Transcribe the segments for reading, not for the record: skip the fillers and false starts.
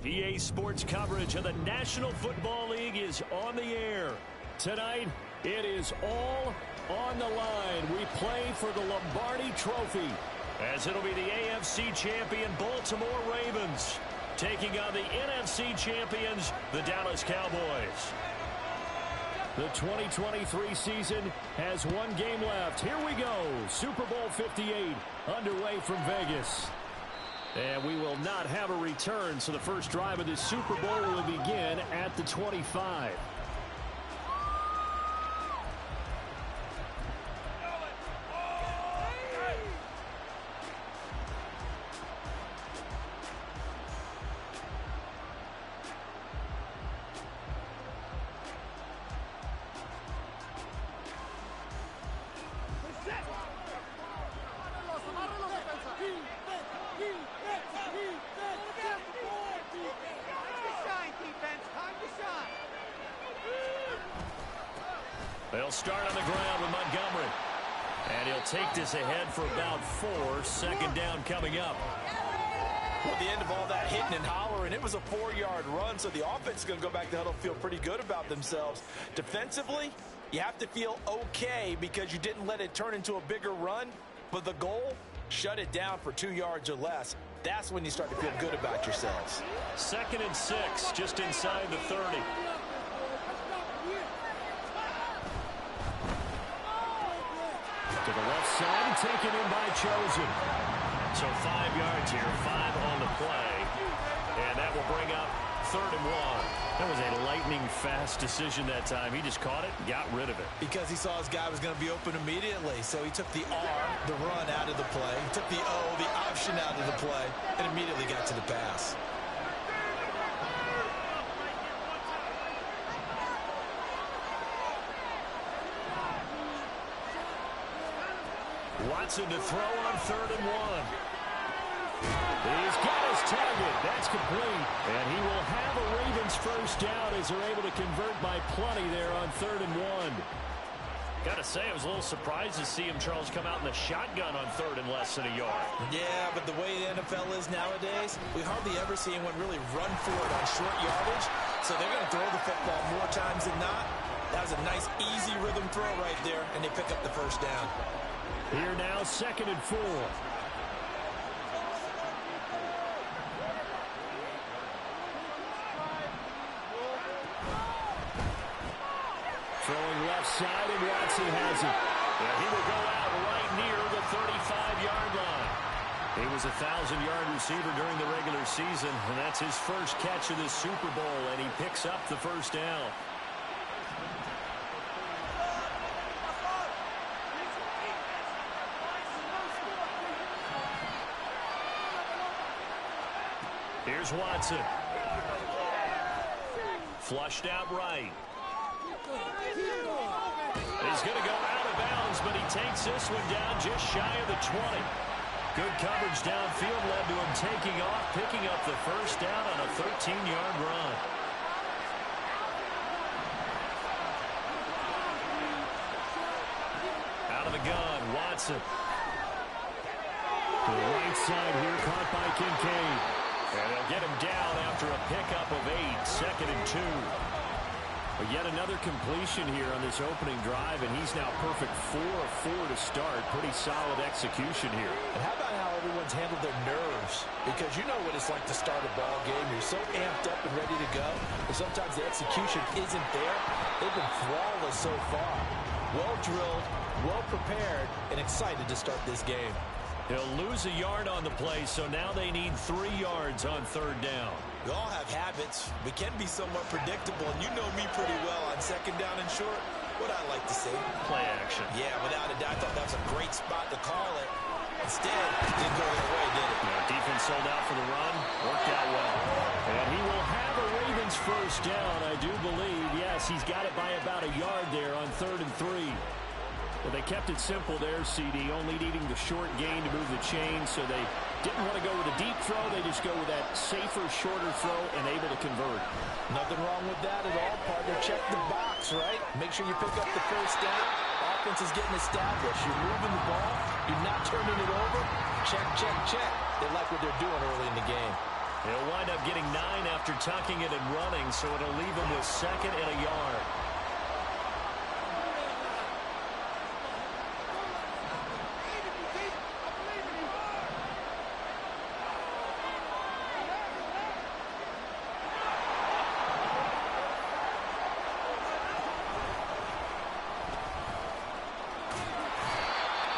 EA Sports coverage of the National Football League is on the air. Tonight, it is all on the line. We play for the Lombardi Trophy, as it'll be the AFC champion Baltimore Ravens taking on the NFC champions, the Dallas Cowboys. The 2023 season has one game left. Here we go. Super Bowl 58 underway from Vegas. And we will not have a return, so the first drive of this Super Bowl will begin at the 25. They'll start on the ground with Montgomery. And he'll take this ahead for about 4. Second down coming up. Well, at the end of all that hitting and hollering, it was a 4-yard run, so the offense is going to go back to huddle, feel pretty good about themselves. Defensively, you have to feel okay because you didn't let it turn into a bigger run, but the goal, shut it down for 2 yards or less. That's when you start to feel good about yourselves. 2nd and 6, just inside the 30. To the left side, taken in by Chosen. So 5 yards here, 5 on the play. And that will bring up 3rd and 1. That was a lightning-fast decision that time. He just caught it and got rid of it. Because he saw his guy was going to be open immediately. So he took the R, the run, out of the play. He took the O, the option, out of the play, and immediately got to the pass. Watson to throw on 3rd and 1. He's got his target. That's complete. And he will have a Ravens first down as they're able to convert by plenty there on 3rd and 1. Got to say, I was a little surprised to see him, Charles, come out in the shotgun on 3rd and less than a yard. Yeah, but the way the NFL is nowadays, we hardly ever see anyone really run for it on short yardage. So they're going to throw the football more times than not. That was a nice, easy rhythm throw right there, and they pick up the first down. Here now, 2nd and 4. Throwing left side, and Watson has it. And he will go out right near the 35-yard line. He was a 1,000-yard receiver during the regular season, and that's his first catch of this Super Bowl, and he picks up the first down. Here's Watson. Flushed out right. He's going to go out of bounds, but he takes this one down just shy of the 20. Good coverage downfield led to him taking off, picking up the first down on a 13-yard run. Out of the gun, Watson. To the right side here, caught by Kincaid. And they'll get him down after a pickup of 8, 2nd and 2. But yet another completion here on this opening drive, and he's now perfect 4 of 4 to start. Pretty solid execution here. And how about how everyone's handled their nerves? Because you know what it's like to start a ball game. You're so amped up and ready to go, and sometimes the execution isn't there. They've been flawless so far. Well drilled, well prepared, and excited to start this game. He'll lose a yard on the play, so now they need 3 yards on 3rd down. We all have habits. We can be somewhat predictable, and you know me pretty well on 2nd down and short. What I like to see. Play action. Yeah, without a doubt, I thought that was a great spot to call it. Instead, it didn't go their way, did it? Yeah, defense sold out for the run. Worked out well. And he will have a Ravens first down, I do believe. Yes, he's got it by about a yard there on 3rd and 3. Well, they kept it simple there, CD, only needing the short gain to move the chain, so they didn't want to go with a deep throw. They just go with that safer, shorter throw and able to convert. Nothing wrong with that at all, partner. Check the box, right? Make sure you pick up the first down. Offense is getting established. You're moving the ball. You're not turning it over. Check, check, check. They like what they're doing early in the game. They'll wind up getting 9 after after tucking it and running, so it'll leave him with 2nd and a yard.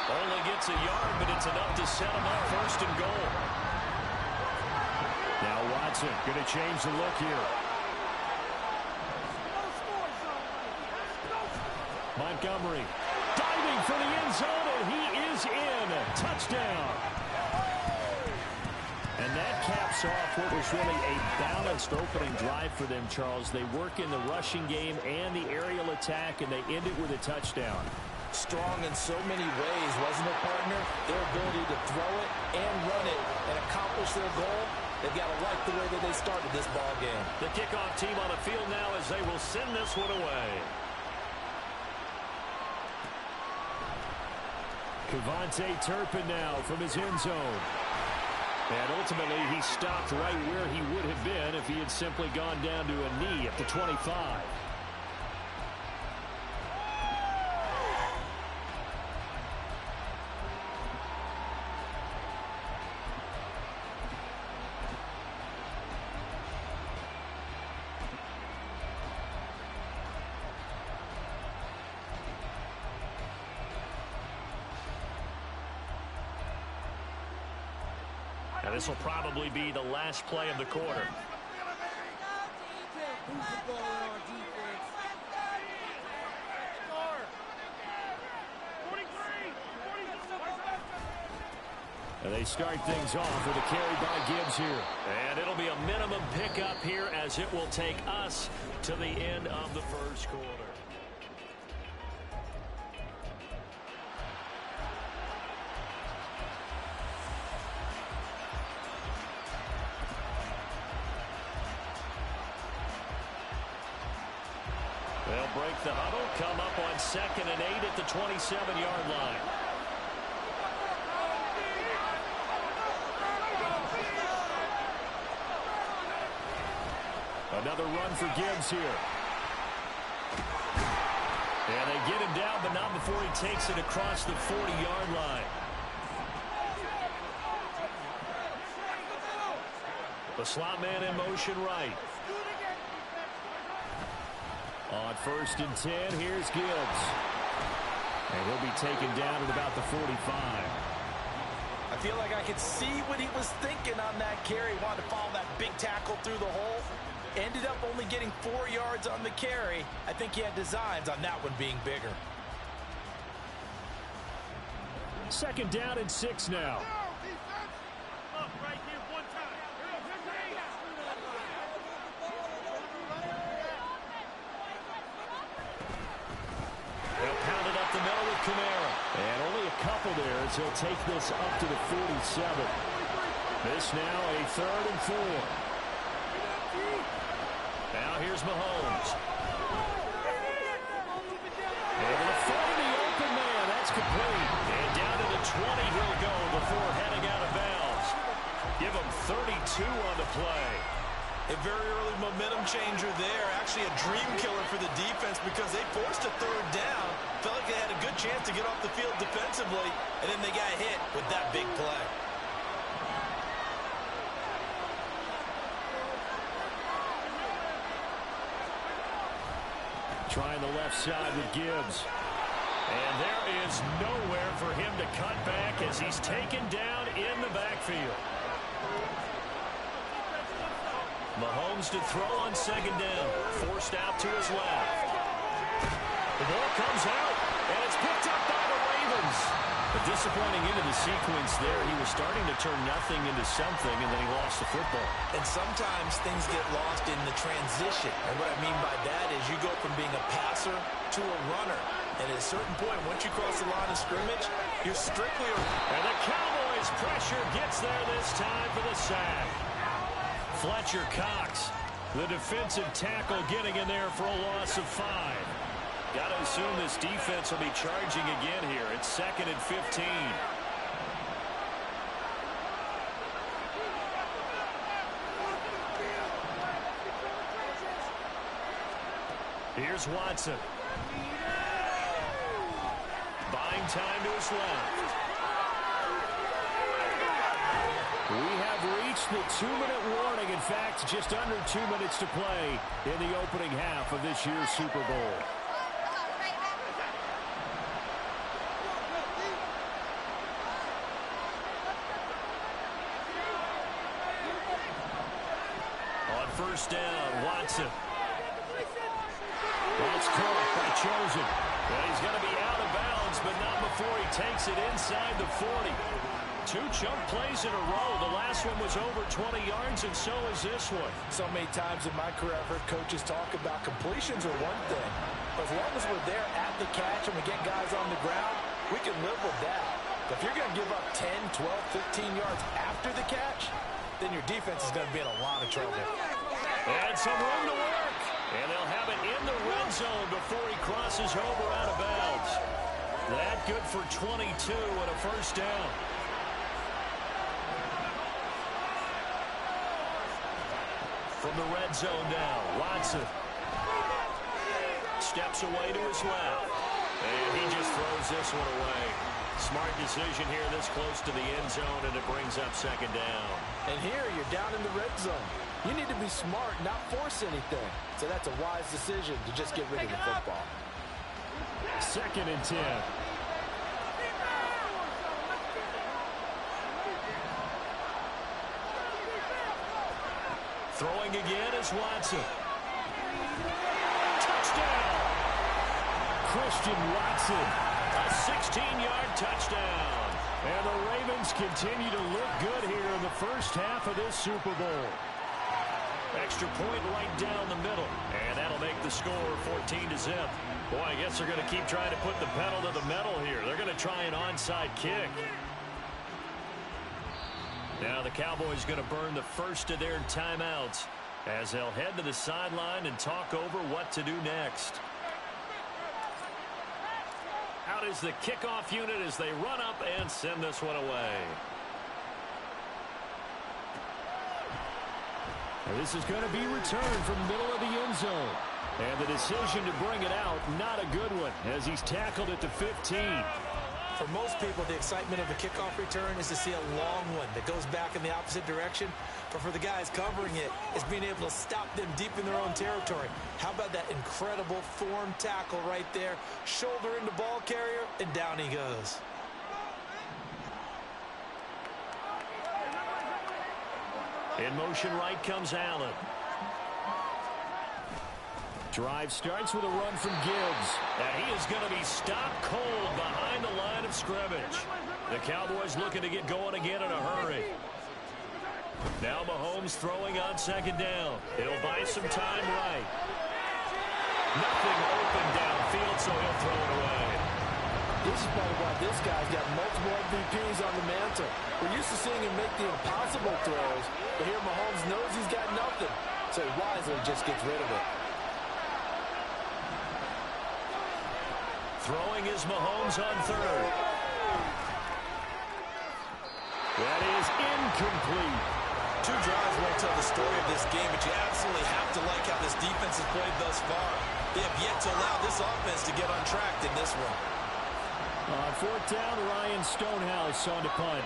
Only gets a yard, but it's enough to set him up 1st and goal. Now Watson going to change the look here. Montgomery diving for the end zone, and he is in. Touchdown. And that caps off what was really a balanced opening drive for them, Charles. They work in the rushing game and the aerial attack, and they end it with a touchdown. Strong in so many ways, wasn't it, partner? Their ability to throw it and run it and accomplish their goal. They've got to like the way that they started this ball game. The kickoff team on the field now as they will send this one away. Kevontae Turpin now from his end zone. And ultimately, he stopped right where he would have been if he had simply gone down to a knee at the 25. And this will probably be the last play of the quarter. And they start things off with a carry by Gibbs here. And it'll be a minimum pickup here as it will take us to the end of the 1st quarter. They'll break the huddle, come up on 2nd and 8 at the 27-yard line. Another run for Gibbs here. And they get him down, but not before he takes it across the 40-yard line. The slot man in motion right. On 1st and 10, here's Gibbs. And he'll be taken down at about the 45. I feel like I could see what he was thinking on that carry. He wanted to follow that big tackle through the hole. Ended up only getting 4 yards on the carry. I think he had designs on that one being bigger. 2nd down and 6 now. And only a couple there as he'll take this up to the 47. This now a 3rd and 4. Now here's Mahomes. Able to find the open man. That's complete. And down to the 20 he'll go before heading out of bounds. Give him 32 on the play. A very early momentum changer there. Actually a dream killer for the defense because they forced a 3rd down. Felt like they had a good chance to get off the field defensively, and then they got hit with that big play. Trying the left side with Gibbs. And there is nowhere for him to cut back as he's taken down in the backfield. Mahomes to throw on 2nd down. Forced out to his left. The ball comes out, and it's picked up by the Ravens. A disappointing end of the sequence there. He was starting to turn nothing into something, and then he lost the football. And sometimes things get lost in the transition. And what I mean by that is you go from being a passer to a runner. And at a certain point, once you cross the line of scrimmage, you're strictly a... And the Cowboys' pressure gets there this time for the sack. Fletcher Cox, the defensive tackle, getting in there for a loss of 5. Got to assume this defense will be charging again here. It's 2nd and 15. Here's Watson. Buying time to his left. We have reached the 2-minute warning. In fact, just under 2 minutes to play in the opening half of this year's Super Bowl. On first down, Watson. That's caught by Chosen. And he's going to be out of bounds, but not before he takes it inside the 40. 2 chunk plays in a row. The last one was over 20 yards, and so is this one. So many times in my career, I've heard coaches talk about completions are one thing. But as long as we're there at the catch and we get guys on the ground, we can live with that. But if you're going to give up 10, 12, 15 yards after the catch, then your defense is going to be in a lot of trouble. And some room to work. And they'll have it in the red zone before he crosses over out of bounds. That good for 22 and a first down. From the red zone now, Watson steps away to his left. And he just throws this one away. Smart decision here this close to the end zone, and it brings up second down. And here you're down in the red zone. You need to be smart, not force anything. So that's a wise decision to just get rid of the football. 2nd and 10. Throwing again is Watson. Touchdown! Christian Watson. A 16-yard touchdown. And the Ravens continue to look good here in the first half of this Super Bowl. Extra point right down the middle. And that'll make the score 14-0. Boy, I guess they're going to keep trying to put the pedal to the metal here. They're going to try an onside kick. Now the Cowboys going to burn the first of their timeouts as they'll head to the sideline and talk over what to do next. Out is the kickoff unit as they run up and send this one away. This is going to be returned from the middle of the end zone. And the decision to bring it out, not a good one, as he's tackled at the 15. For most people, the excitement of a kickoff return is to see a long one that goes back in the opposite direction. But for the guys covering it, it's being able to stop them deep in their own territory. How about that incredible form tackle right there? Shoulder into ball carrier, and down he goes. In motion right comes Allen. Drive starts with a run from Gibbs. And he is going to be stopped cold behind the line of scrimmage. The Cowboys looking to get going again in a hurry. Now Mahomes throwing on second down. He'll buy some time right. Nothing open downfield, so he'll throw it away. This is probably why this guy's got multiple MVPs on the mantle. We're used to seeing him make the impossible throws, but here Mahomes knows he's got nothing, so he wisely just gets rid of it. Throwing is Mahomes on third. That is incomplete. 2 drives won't tell the story of this game, but you absolutely have to like how this defense has played thus far. They have yet to allow this offense to get on track in this one. On 4th down, Ryan Stonehouse on to punt.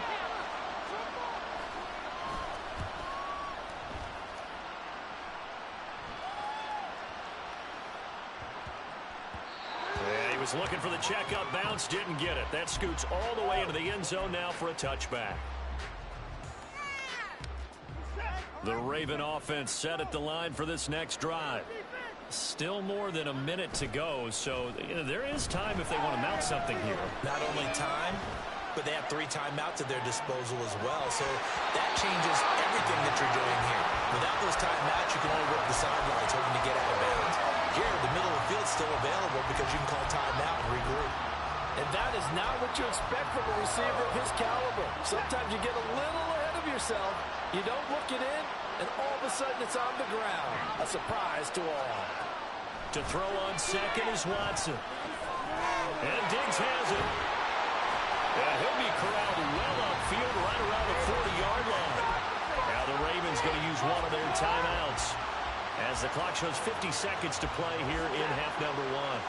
Yeah, he was looking for the checkup bounce, didn't get it. That scoots all the way into the end zone now for a touchback. The Raven offense set at the line for this next drive. Still more than a minute to go, so there is time if they want to mount something here. Not only time, but they have 3 timeouts at their disposal as well, so that changes everything that you're doing here. Without those timeouts, you can only work the sidelines hoping to get out of bounds. Here, the middle of the field's still available because you can call timeout and regroup. And that is not what you expect from a receiver of his caliber. Sometimes you get a little ahead of yourself. You don't look it in, and all of a sudden it's on the ground. A surprise to all. To throw on second is Watson. And Diggs has it. And he'll be corralled well upfield right around the 40-yard line. Now the Ravens going to use one of their timeouts as as the clock shows 50 seconds to play here in half number one.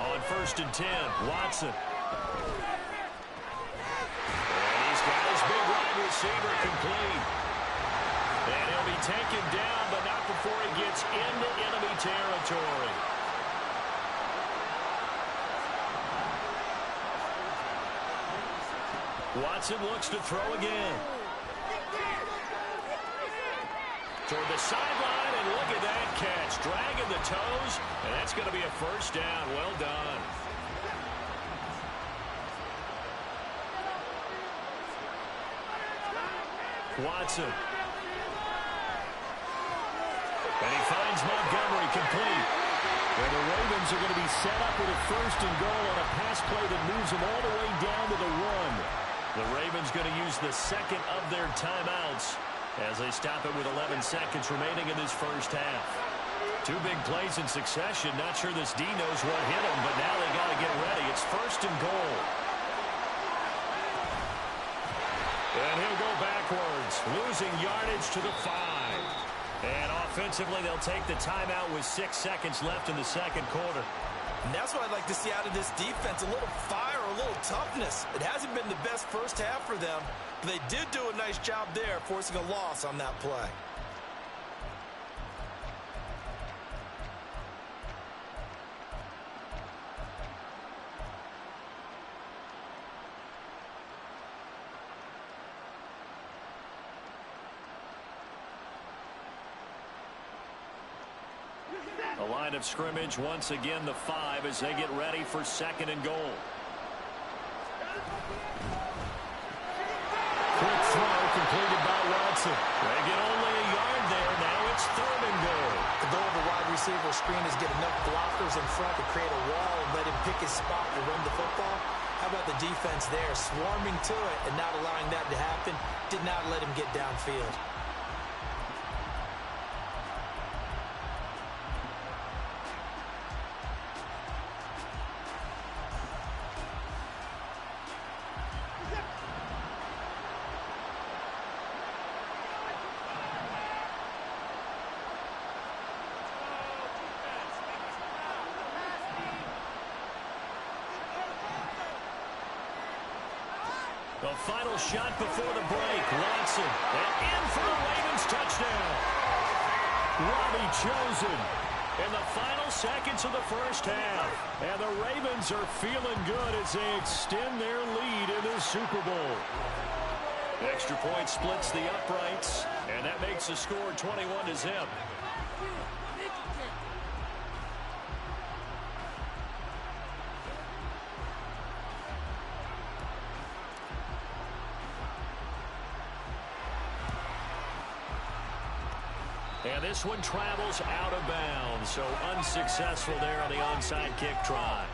On 1st and 10, Watson. And he's got his big wide receiver complete. And he'll be taken down, but not before he gets into enemy territory. Watson looks to throw again. Toward the sideline, and look at that catch. Dragging the toes, and that's going to be a first down. Well done. Watson. And he finds Montgomery complete. And the Ravens are going to be set up with a 1st and goal on a pass play that moves them all the way down to the 1. The Ravens going to use the second of their timeouts as they stop it with 11 seconds remaining in this first half. 2 big plays in succession. Not sure this D knows what hit him, but now they got to get ready. It's 1st and goal. And he'll go backwards, losing yardage to the 5. And offensively, they'll take the timeout with 6 seconds left in the second quarter. And that's what I'd like to see out of this defense, a little fire, a little toughness. It hasn't been the best first half for them, but they did do a nice job there, forcing a loss on that play. The line of scrimmage, once again, the 5 as they get ready for 2nd and goal. Quick throw completed by Watson. They get only a yard there. Now it's 3rd and goal. The goal of the wide receiver screen is get enough blockers in front to create a wall and let him pick his spot to run the football. How about the defense there, swarming to it and not allowing that to happen? Did not let him get downfield. The final shot before the break. Watson. And in for the Ravens touchdown. Robbie chosen in the final seconds of the first half. And the Ravens are feeling good as they extend their lead in the Super Bowl. Extra point splits the uprights, and that makes the score 21-0. And this one travels out of bounds, so unsuccessful there on the onside kick try.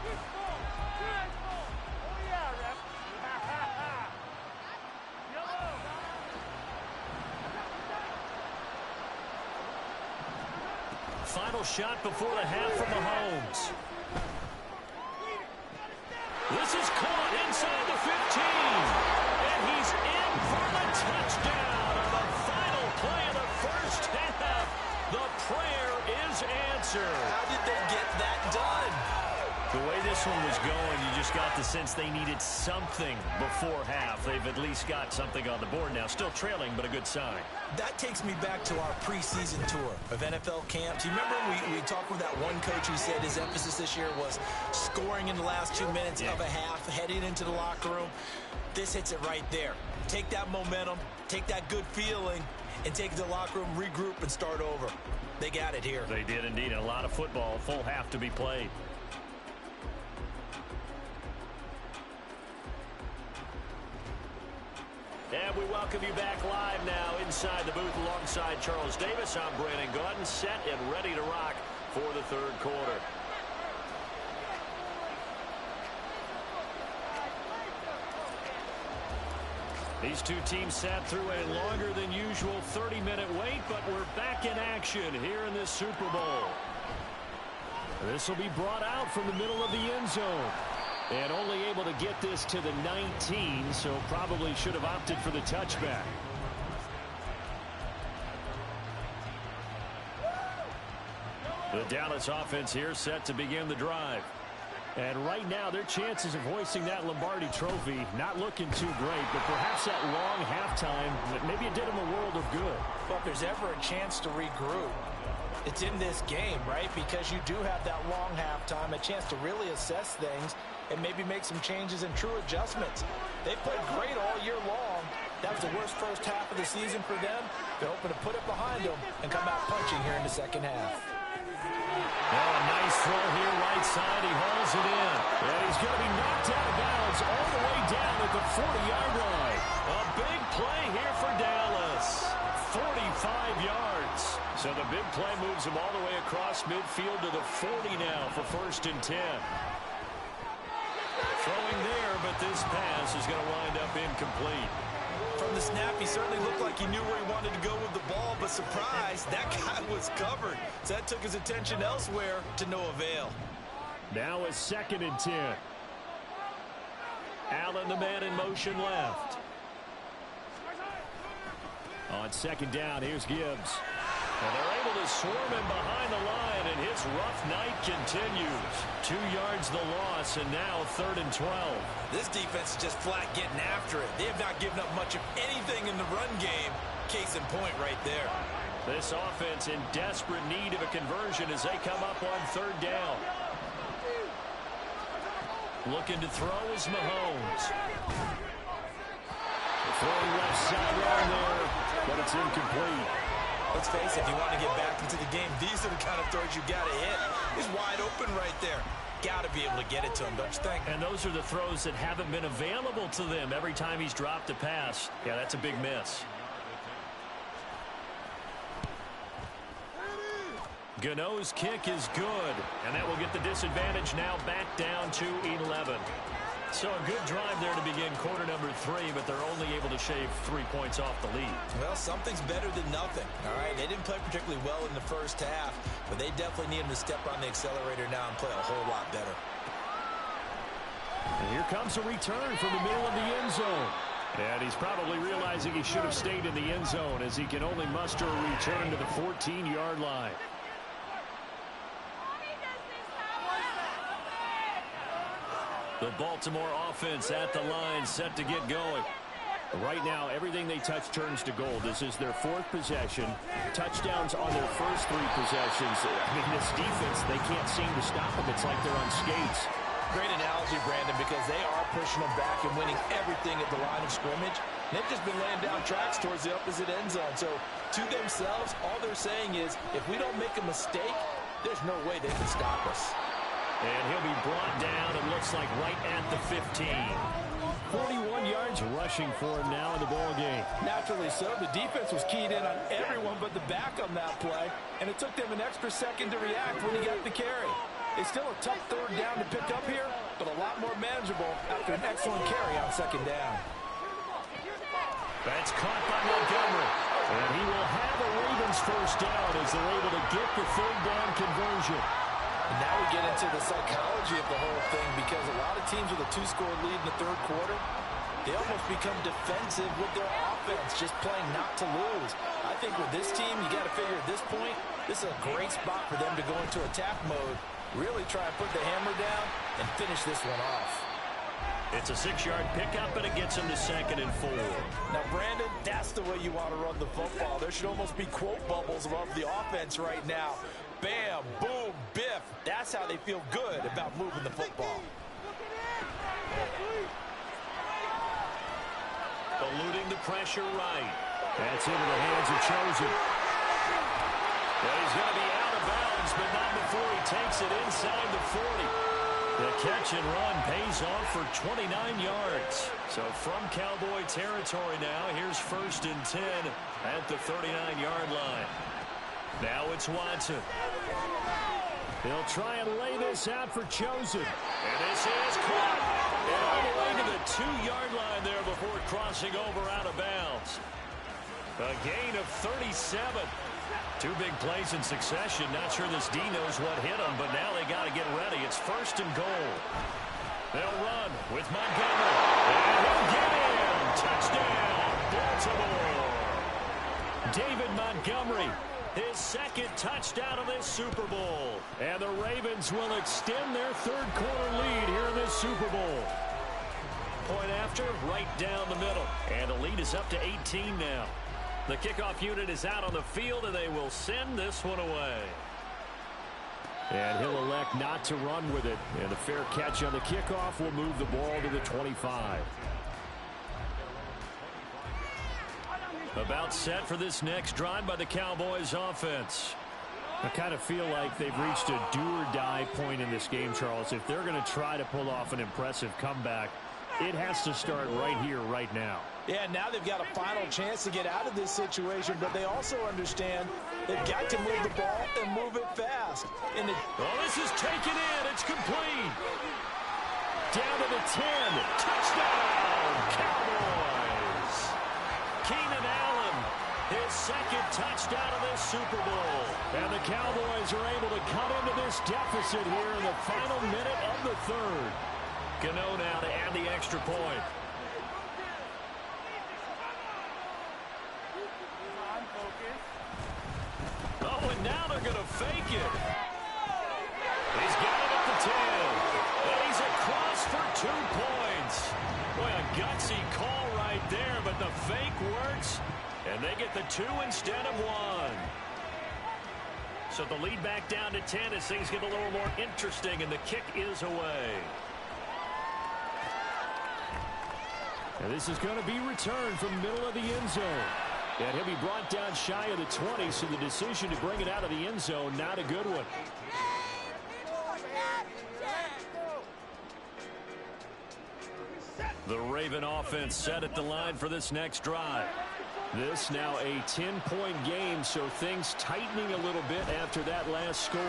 Final shot before the half from Mahomes. This is caught inside the 15. And he's in for the touchdown on the final play of the first half. The prayer is answered. How did they get that done? The way this one was going, you just got the sense they needed something before half. They've at least got something on the board now. Still trailing, but a good sign. That takes me back to our preseason tour of NFL camps. You remember we talked with that one coach who said his emphasis this year was scoring in the last 2 minutes of a half, heading into the locker room. This hits it right there. Take that momentum, take that good feeling, and take it to the locker room, regroup, and start over. They got it here. They did indeed, and a lot of football, full half to be played. And we welcome you back live now inside the booth alongside Charles Davis. I'm Brandon Gaudin, set and ready to rock for the third quarter. These two teams sat through a longer than usual 30-minute wait, but we're back in action here in this Super Bowl. This will be brought out from the middle of the end zone. And only able to get this to the 19, so probably should have opted for the touchback. The Dallas offense here set to begin the drive. And right now, their chances of hoisting that Lombardi trophy not looking too great, but perhaps that long halftime, maybe it did them a world of good. Well, if there's ever a chance to regroup, it's in this game, right? Because you do have that long halftime, a chance to really assess things and maybe make some changes and true adjustments. They played great all year long. That was the worst first half of the season for them. They're hoping to put it behind them and come out punching here in the second half. Oh, a nice throw here, right side. He hauls it in. And he's going to be knocked out of bounds all the way down at the 40-yard line. A big play here for Dallas. 45 yards. So the big play moves him all the way across midfield to the 40 now for 1st and 10. Throwing there, but this pass is going to wind up incomplete. From the snap, he certainly looked like he knew where he wanted to go with the ball, but surprise, that guy was covered. So that took his attention elsewhere to no avail. Now a 2nd and 10. Allen, the man in motion left. On 2nd down, here's Gibbs. And they're able to swarm him behind the line, and his rough night continues. 2 yards the loss, and now 3rd and 12. This defense is just flat getting after it. They have not given up much of anything in the run game. Case in point right there. This offense in desperate need of a conversion as they come up on 3rd down. Looking to throw is Mahomes. Throwing left sideline there, but it's incomplete. Let's face it, if you want to get back into the game, these are the kind of throws you got to hit. He's wide open right there. Got to be able to get it to him, don't you think? And those are the throws that haven't been available to them every time he's dropped a pass. Yeah, that's a big miss. Gano's kick is good, and that will get the disadvantage now back down to 11. So a good drive there to begin quarter number 3, but they're only able to shave 3 points off the lead. Well, something's better than nothing. All right, they didn't play particularly well in the first half, but they definitely need him to step on the accelerator now and play a whole lot better. And here comes a return from the middle of the end zone. And he's probably realizing he should have stayed in the end zone as he can only muster a return to the 14-yard line. The Baltimore offense at the line set to get going. Right now, everything they touch turns to gold. This is their 4th possession. Touchdowns on their first 3 possessions. I mean, this defense, they can't seem to stop them. It's like they're on skates. Great analogy, Brandon, because they are pushing them back and winning everything at the line of scrimmage. They've just been laying down tracks towards the opposite end zone. So, to themselves, all they're saying is, if we don't make a mistake, there's no way they can stop us. And he'll be brought down, it looks like, right at the 15. 41 yards rushing for him now in the ball game. Naturally so. The defense was keyed in on everyone but the back on that play, and it took them an extra second to react when he got the carry. It's still a tough 3rd down to pick up here, but a lot more manageable after an excellent carry on 2nd down. That's caught by Montgomery. And he will have a Ravens 1st down as they're able to get the 3rd down conversion. And now we get into the psychology of the whole thing, because a lot of teams with a 2-score lead in the 3rd quarter, they almost become defensive with their offense, just playing not to lose. I think with this team, you got to figure at this point, this is a great spot for them to go into attack mode, really try and put the hammer down and finish this one off. It's a 6-yard pickup, and it gets him to 2nd and 4. Now, Brandon, that's the way you want to run the football. There should almost be quote bubbles above the offense right now. Bam, boom, biff. That's how they feel good about moving the football. Eluding the pressure right. That's into the hands of Chosen. Well, he's going to be out of bounds, but not before he takes it inside the 40. The catch and run pays off for 29 yards. So from Cowboy territory now, here's 1st and 10 at the 39-yard line. Now it's Watson. He'll try and lay this out for Chosen. And this is caught. And all the way to the 2-yard line there before crossing over out of bounds. A gain of 37. Two big plays in succession. Not sure this D knows what hit them, but now they got to get ready. It's 1st and goal. They'll run with Montgomery. And he'll get in. Touchdown, Baltimore. David Montgomery, his 2nd touchdown of this Super Bowl. And the Ravens will extend their 3rd quarter lead here in this Super Bowl. Point after, right down the middle. And the lead is up to 18 now. The kickoff unit is out on the field, and they will send this one away. And he'll elect not to run with it. And the fair catch on the kickoff will move the ball to the 25. About set for this next drive by the Cowboys offense. I kind of feel like they've reached a do-or-die point in this game, Charles. If they're going to try to pull off an impressive comeback, it has to start right here, right now. Yeah, now they've got a final chance to get out of this situation, but they also understand they've got to move the ball and move it fast. This is taken in. It's complete. Down to the 10. Touchdown, Cowboys. Keenan Allen, his 2nd touchdown of this Super Bowl. And the Cowboys are able to come into this deficit here in the final minute of the 3rd. Gano now to add the extra point. Oh, and now they're going to fake it. He's got it at the 10. And he's across for 2 points. Boy, a gutsy call right there, but the fake works. And they get the 2 instead of 1. So the lead back down to 10 as things get a little more interesting, and the kick is away. And this is going to be returned from the middle of the end zone. And he'll be brought down shy of the 20, so the decision to bring it out of the end zone, not a good one. The Raven offense set at the line for this next drive. This now a 10-point game, so things tightening a little bit after that last score.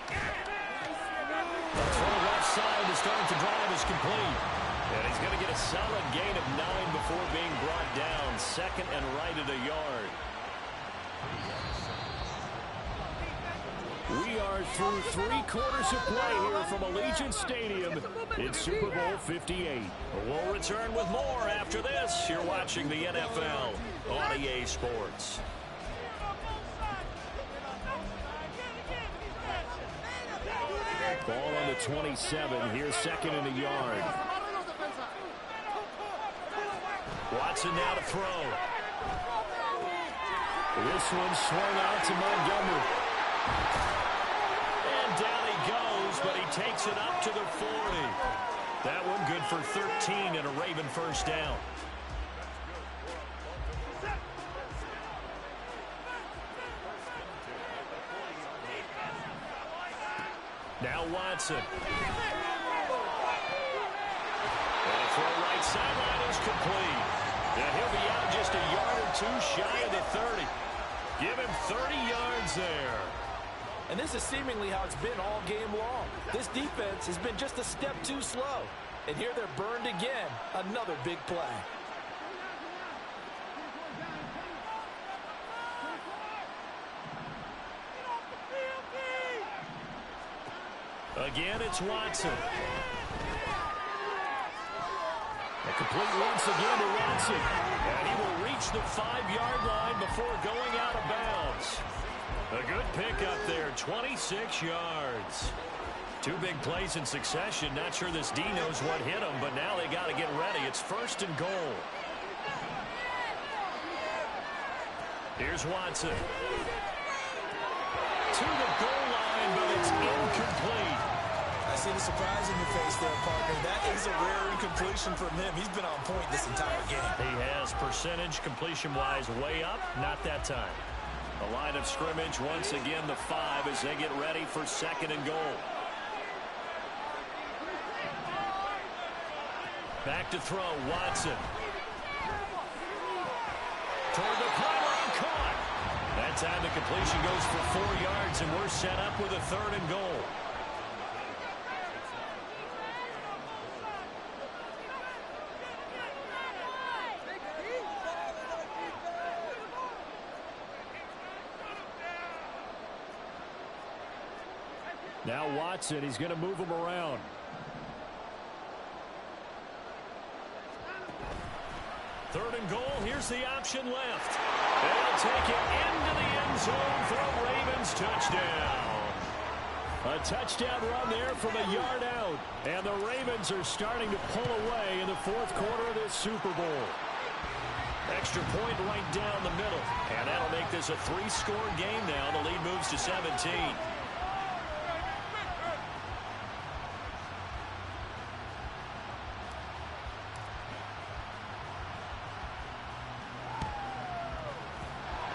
The throw left side to start the drive is complete. And he's going to get a solid gain of 9 before being brought down. 2nd and right at a yard. We are through 3 quarters of play here from Allegiant Stadium in Super Bowl 58. We'll return with more after this. You're watching the NFL on EA Sports. Ball on the 27. Here's 2nd and a yard. Watson now to throw. This one swung out to Montgomery. And down he goes, but he takes it up to the 40. That one good for 13 and a Raven first down. Now Watson. And a throw right sideline is complete. And he'll be out just a yard or 2 shy of the 30. Give him 30 yards there. And this is seemingly how it's been all game long. This defense has been just a step too slow. And here they're burned again. Another big play. Again, it's Watson. A complete once again to Watson. And he will reach the 5-yard line before going out of bounds. A good pickup there, 26 yards. 2 big plays in succession. Not sure this D knows what hit him, but now they got to get ready. It's 1st and goal. Here's Watson. To the goal line, but it's incomplete. I see the surprise in your face there, partner. That is a rare incompletion from him. He's been on point this entire game. He has percentage completion-wise way up. Not that time. The line of scrimmage, once again, the 5 as they get ready for 2nd and goal. Back to throw, Watson. Toward the pylon, caught. That time the completion goes for 4 yards, and we're set up with a 3rd and goal. Now Watson, he's going to move him around. Third and goal. Here's the option left. They'll take it into the end zone for a Ravens touchdown. A touchdown run there from a yard out. And the Ravens are starting to pull away in the fourth quarter of this Super Bowl. Extra point right down the middle. And that'll make this a 3-score game now. The lead moves to 17.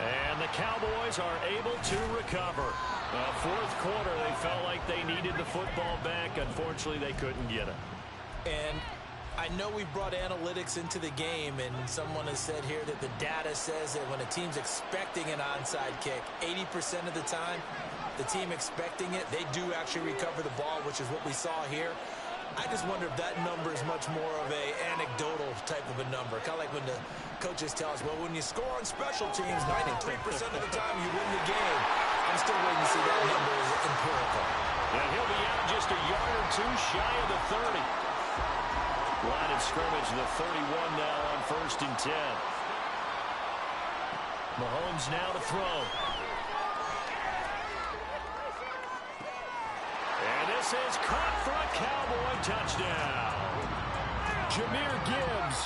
And the Cowboys are able to recover. Fourth quarter, they felt like they needed the football back. Unfortunately, they couldn't get it. And I know we brought analytics into the game, and someone has said here that the data says that when a team's expecting an onside kick, 80% of the time, the team expecting it, they do actually recover the ball, which is what we saw here. I just wonder if that number is much more of a anecdotal type of a number. Kind of like when the coaches tell us, well, when you score on special teams, 93% of the time you win the game. I'm still waiting to see that number is empirical. And he'll be out just a yard or two shy of the 30. Line of scrimmage, the 31 now on 1st and 10. Mahomes now to throw. And this is caught for a Cowboy touchdown. Jahmyr Gibbs,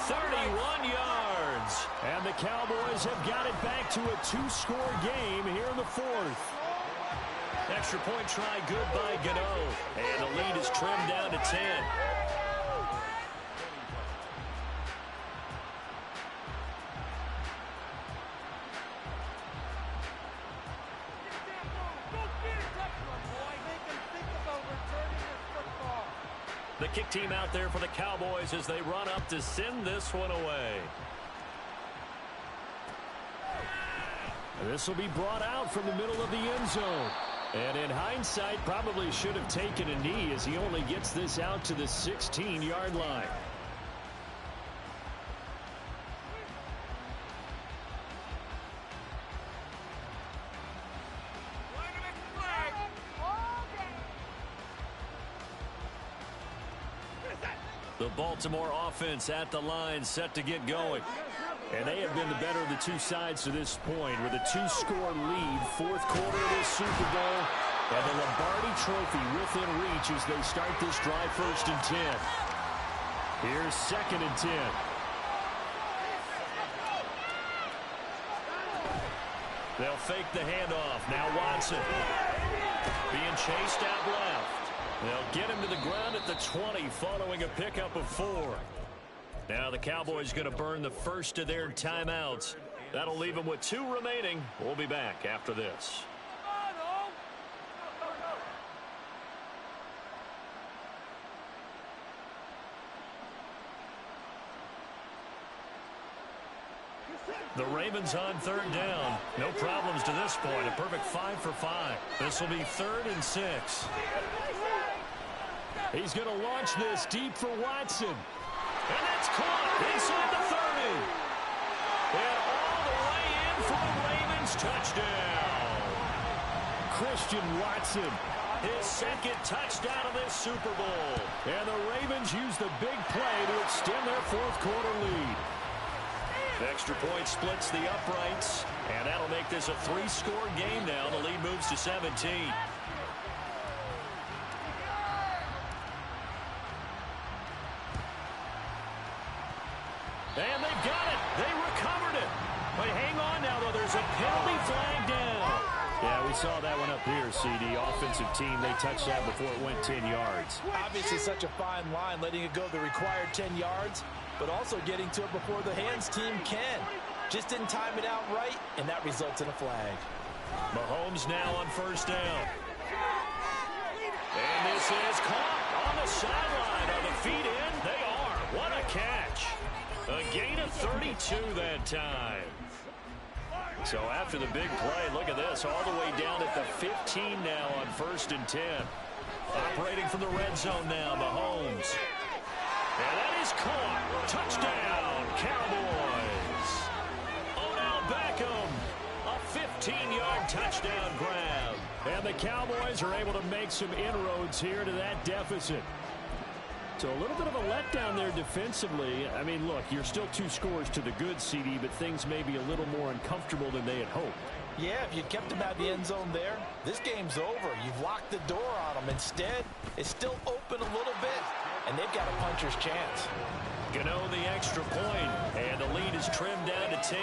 31 yards. And the Cowboys have got it back to a 2-score game here in the fourth. Extra point try good by Gano. And the lead is trimmed down to 10. The kick team out there for the Cowboys as they run up to send this one away. This will be brought out from the middle of the end zone. And in hindsight, probably should have taken a knee as he only gets this out to the 16-yard line. The Baltimore offense at the line, set to get going. And they have been the better of the two sides to this point with a 2-score lead, fourth quarter of this Super Bowl. And the Lombardi Trophy within reach as they start this drive 1st and 10. Here's 2nd and 10. They'll fake the handoff. Now Watson being chased out left. They'll get him to the ground at the 20 following a pickup of 4. Now the Cowboys going to burn the first of their timeouts. That'll leave them with 2 remaining. We'll be back after this. The Ravens on 3rd down. No problems to this point. A perfect 5 for 5. This will be 3rd and 6. He's going to launch this deep for Watson. And that's caught inside the 30. And all the way in for the Ravens touchdown. Christian Watson, his 2nd touchdown of this Super Bowl. And the Ravens use the big play to extend their fourth quarter lead. Extra point splits the uprights. And that'll make this a 3-score game now. The lead moves to 17. And they've got it. They recovered it. But hang on now, though. There's a penalty flag down. Yeah, we saw that one up here, CD. Offensive team, they touched that before it went 10 yards. Obviously such a fine line, letting it go the required 10 yards, but also getting to it before the hands team can. Just didn't time it out right, and that results in a flag. Mahomes now on 1st down. And this is caught on the sideline. Are the feet in? They are. What a catch. A gain of 32 that time. So after the big play, look at this, all the way down at the 15 now on 1st and 10. Operating from the red zone now, Mahomes. And that is caught. Touchdown, Cowboys. Odell Beckham, a 15-yard touchdown grab. And the Cowboys are able to make some inroads here to that deficit. So a little bit of a letdown there defensively. I mean, look, you're still 2 scores to the good, CD, but things may be a little more uncomfortable than they had hoped. Yeah, if you kept them out of the end zone there, this game's over. You've locked the door on them. Instead, it's still open a little bit, and they've got a puncher's chance. Gano the extra point, and the lead is trimmed down to 10.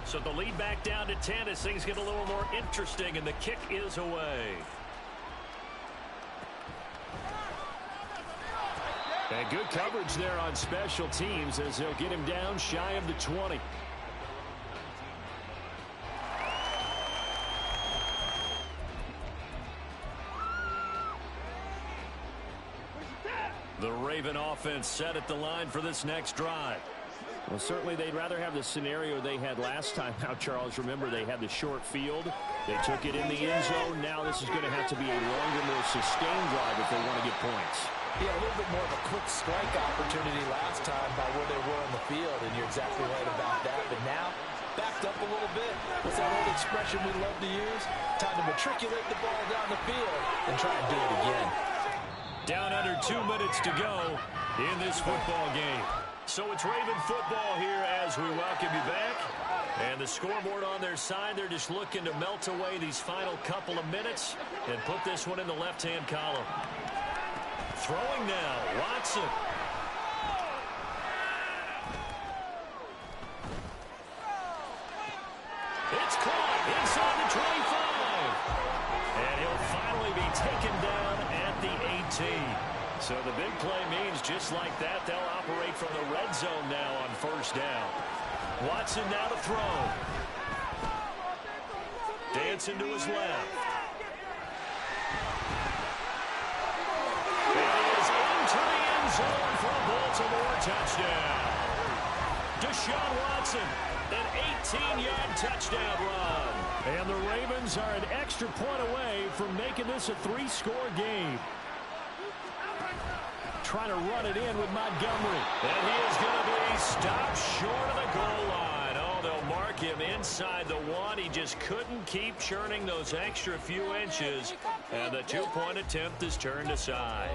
So the lead back down to 10 as things get a little more interesting, and the kick is away. And good coverage there on special teams as they'll get him down shy of the 20. The Raven offense set at the line for this next drive. Well, certainly they'd rather have the scenario they had last time out, Charles. Remember, they had the short field. They took it in the end zone. Now this is going to have to be a longer, more sustained drive if they want to get points. Yeah, a little bit more of a quick strike opportunity last time by where they were on the field, and you're exactly right about that. But now, backed up a little bit. What's that old expression we love to use? Time to matriculate the ball down the field and try and do it again. Down under 2 minutes to go in this football game. So it's Raven football here as we welcome you back. And the scoreboard on their side, they're just looking to melt away these final couple of minutes and put this one in the left-hand column. Throwing now, Watson. It's caught inside the 25. And he'll finally be taken down at the 18. So the big play means just like that, they'll operate from the red zone now on first down. Watson now to throw. Dancing to his left. And he is into the end zone for a Baltimore touchdown. Deshaun Watson, an 18-yard touchdown run. And the Ravens are an extra point away from making this a 3-score game. Trying to run it in with Montgomery. And he is going to be stopped short of the goal line. Oh, they'll mark him inside the 1. He just couldn't keep churning those extra few inches. And the 2-point attempt is turned aside.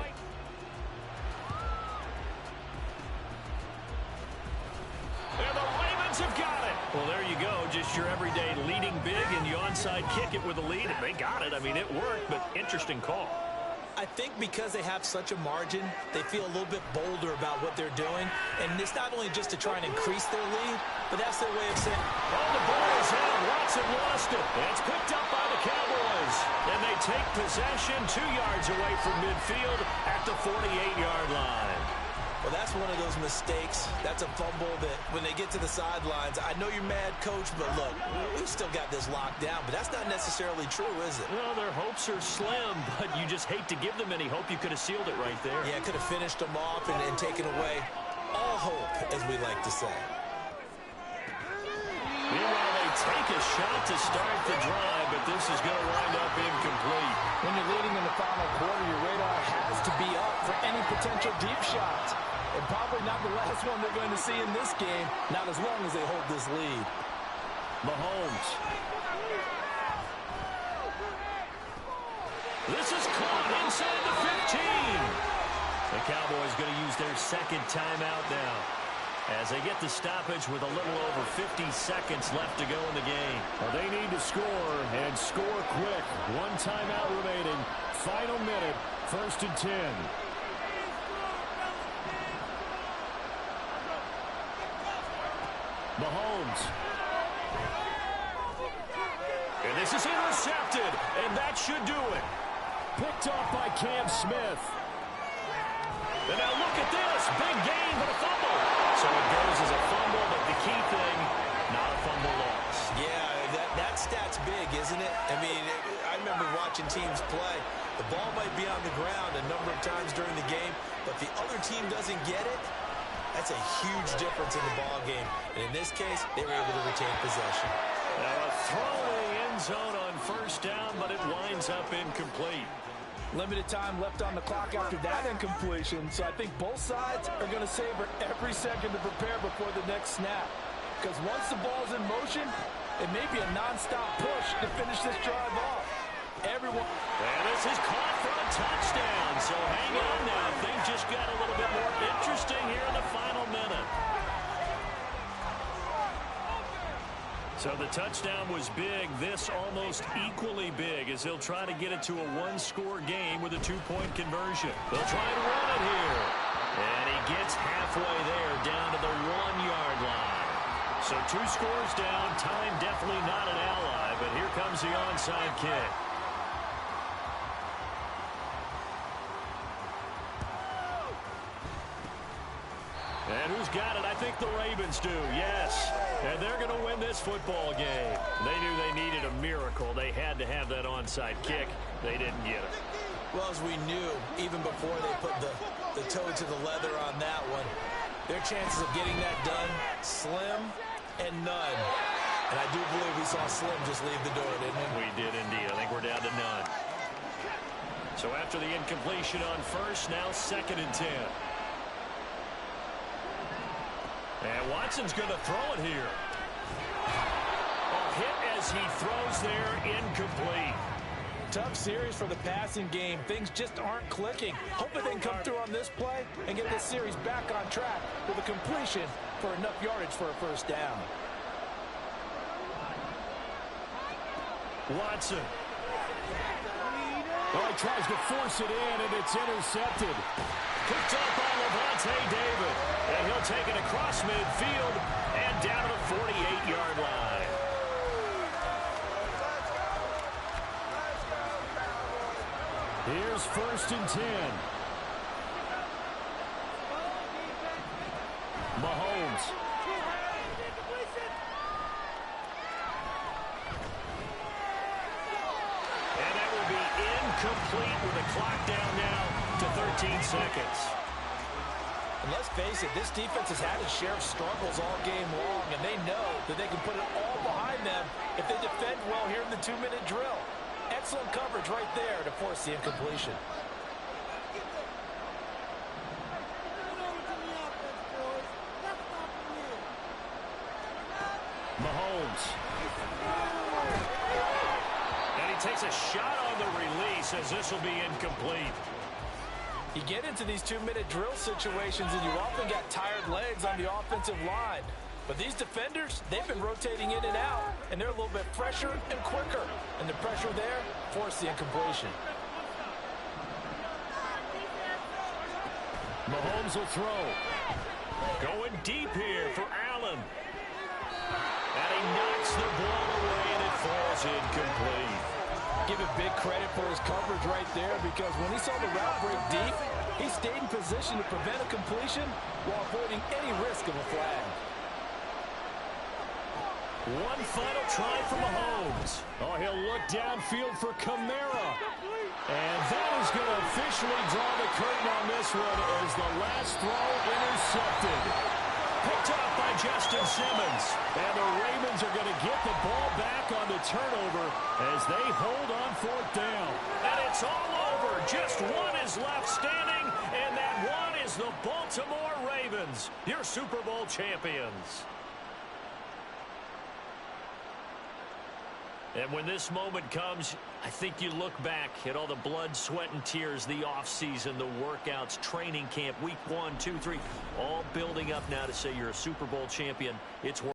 And the Ravens have got it. Well, there you go. Just your everyday leading big, and you onside kick it with a lead. And they got it. I mean, it worked, but interesting call. I think because they have such a margin, they feel a little bit bolder about what they're doing. And it's not only just to try and increase their lead, but that's their way of saying, oh, the ball is out. Watson lost it. It's picked up by the Cowboys. And they take possession 2 yards away from midfield at the 48-yard line. Well, that's one of those mistakes. That's a fumble that when they get to the sidelines, I know you're mad, Coach, but look, we've still got this locked down. But that's not necessarily true, is it? Well, their hopes are slim, but you just hate to give them any hope. You could have sealed it right there. Yeah, could have finished them off and taken away all hope, as we like to say. Meanwhile, they take a shot to start the drive, but this is going to wind up incomplete. When you're leading in the final quarter, your radar has to be up for any potential deep shots. And probably not the last one they're going to see in this game, not as long as they hold this lead. Mahomes. This is caught inside the 15. The Cowboys going to use their second timeout now as they get the stoppage with a little over 50 seconds left to go in the game. Well, they need to score, and score quick. 1 timeout remaining. Final minute, 1st and 10. Mahomes. And this is intercepted, and that should do it. Picked off by Cam Smith. And now look at this. Big gain, but a fumble. So it goes as a fumble, but the key thing, not a fumble loss. Yeah, that stat's big, isn't it? I mean, I remember watching teams play. The ball might be on the ground a number of times during the game, but if the other team doesn't get it, That's a huge difference in the ball game. And in this case, they were able to retain possession. Now a throw in the end zone on first down, but it winds up incomplete. Limited time left on the clock after that incompletion, so I think both sides are going to savor every second to prepare before the next snap. Because once the ball's in motion, it may be a nonstop push to finish this drive off. Everyone. And this is caught for a touchdown. So hang on now. Things just got a little bit more interesting here in the final minute. So the touchdown was big. This almost equally big as they'll try to get it to a one-score game with a two-point conversion. They'll try and run it here. And he gets halfway there down to the 1-yard line. So 2 scores down. Time definitely not an ally, but here comes the onside kick. And who's got it? I think the Ravens do, yes. And they're going to win this football game. They knew they needed a miracle. They had to have that onside kick. They didn't get it. Well, as we knew, even before they put the toe to the leather on that one, their chances of getting that done, slim and none. And I do believe we saw Slim just leave the door, didn't we? We did indeed. I think we're down to none. So after the incompletion on first, now 2nd and 10. And Watson's going to throw it here. A hit as he throws there, incomplete. Tough series for the passing game. Things just aren't clicking. Hoping they can come through on this play and get this series back on track with a completion for enough yardage for a first down. Watson. Oh, he tries to force it in, and it's intercepted. Picked up by Levante David. And he'll take it across midfield and down to the 48-yard line. Here's 1st and 10. Mahomes. And that will be incomplete with the clock down now to 13 seconds. And let's face it, this defense has had its share of struggles all game long, and they know that they can put it all behind them if they defend well here in the 2-minute drill. Excellent coverage right there to force the incompletion. Mahomes. And he takes a shot on the release as this will be incomplete. You get into these 2-minute drill situations and you often got tired legs on the offensive line. But these defenders, they've been rotating in and out, and they're a little bit fresher and quicker. And the pressure there forced the incompletion. Mahomes will throw. Going deep here for Allen. And he knocks the ball away, and it falls incomplete. Give it big credit for his coverage right there, because when he saw the route break deep, he stayed in position to prevent a completion while avoiding any risk of a flag. One final try for Mahomes. Oh, he'll look downfield for Kamara. And that is going to officially draw the curtain on this one as the last throw intercepted. Picked up by Justin Simmons. And the Ravens are going to get the ball back on the turnover as they hold on 4th down. And it's all over. Just one is left standing, and that one is the Baltimore Ravens, your Super Bowl champions. And when this moment comes, I think you look back at all the blood, sweat, and tears, the offseason, the workouts, training camp, week 1, 2, 3, all building up now to say you're a Super Bowl champion. It's worth